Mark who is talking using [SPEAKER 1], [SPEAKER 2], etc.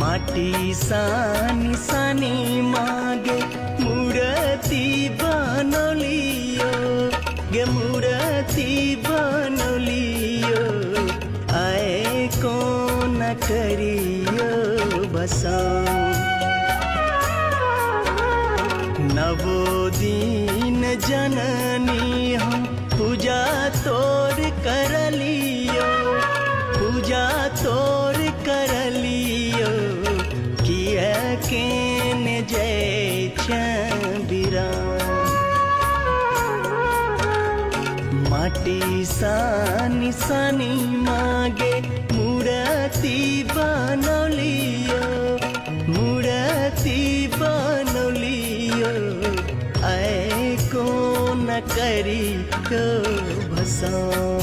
[SPEAKER 1] माटी सानी सानी मागे मूर्ति बनलियो गे मूर्ति बनलियो आए कौन करियो बसा नवो दिन जननी हम पूजा तोर करलियो पूजा तोर करलियो किया केन जय चंबिरा माटी सानी सानी मागे मूर्ति बनलियो मूर्ति बनलियो आए कौन करी तो भसा।